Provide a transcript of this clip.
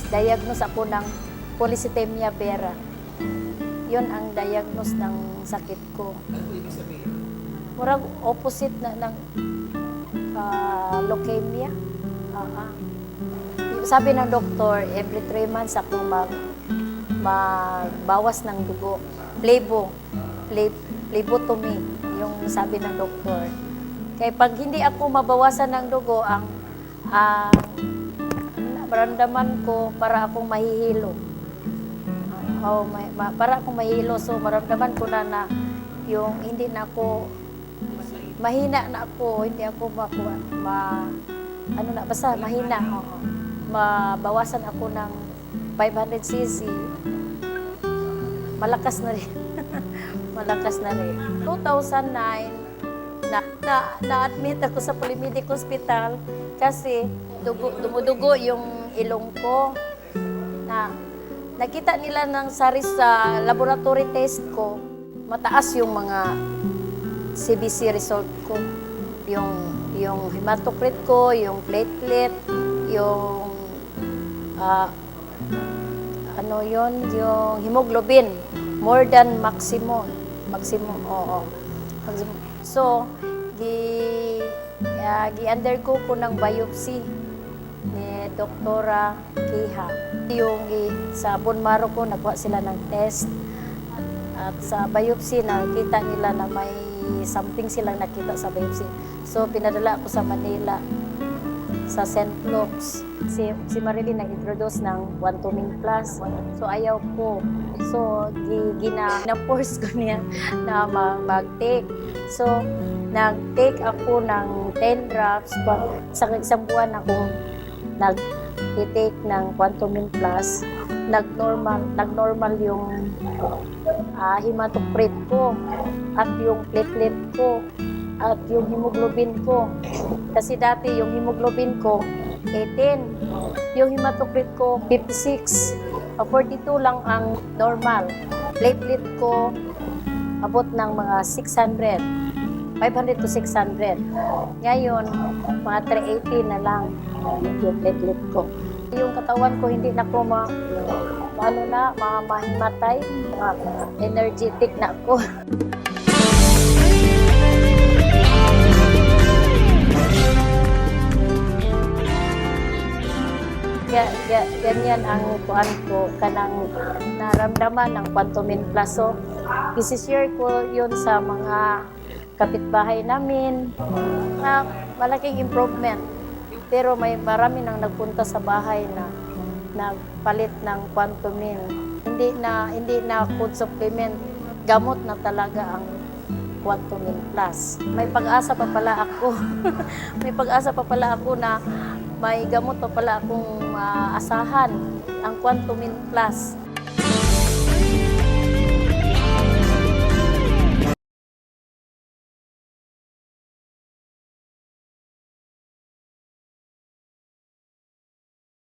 diagnose ako ng polycythemia vera. Yun ang diagnose ng sakit ko. Ano po ibig sabihin? Murag opposite na ng leukemia. Sabi ng doktor, every 3 months ako magbawas ng dugo. Phlebotomy, yung sabi ng doktor. Kaya pag hindi ako mabawasan ng dugo, ang maramdaman ko para akong mahihilo. Para akong mahilo. So, maramdaman ko na yung hindi na ako, mahina na ako, hindi ako basta mahina. Mabawasan ako ng 500cc. Malakas na rin. Malakas na rin. 2009, na-admit ako sa Polymedic Hospital kasi dumudugo yung ilong ko. Nakita nila ng sa laboratory test ko, mataas yung mga CBC result ko. Yung hematocrit ko, yung platelet, yung yung hemoglobin, more than maximum, oo. So, gi-undergo ko ng biopsy ni Doktora Kiha. Yung sa bone marrow ko, nakuha sila ng test. At sa biopsy, nakita nila na may something silang nakita sa biopsy. So, pinadala ako sa Manila, sa St. Luke's. Si Marilyn nag-introduce ng Quantuming Plus. So, ayaw ko. So, gina-force ko niya na mag-take. So, nag-take ako ng 10 drops. Sa isang buwan akong nag-take ng Quantuming Plus. Nag-normal yung hematocrit ko at yung platelet ko at yung hemoglobin ko. Kasi dati yung hemoglobin ko 18, yung hematocrit ko 56, 42 lang ang normal. Platelet ko abot ng mga 600, 500 to 600. Ngayon, mga 380 na lang yung platelet ko. Yung katawan ko hindi na ko mahimatay, energetic na ako. Ganyan ang kuan ko, kanang naramdaman ng Quantuming Plus. So, isi-share ko yun sa mga kapitbahay namin na malaking improvement. Pero may marami nang nagpunta sa bahay na nagpalit ng Quantuming. Hindi na food supplement, gamot na talaga ang Quantuming Plus. May pag-asa pa pala ako. May pag-asa pa pala ako na may gamot pa pala akong asahan, ang Quantuming Plus.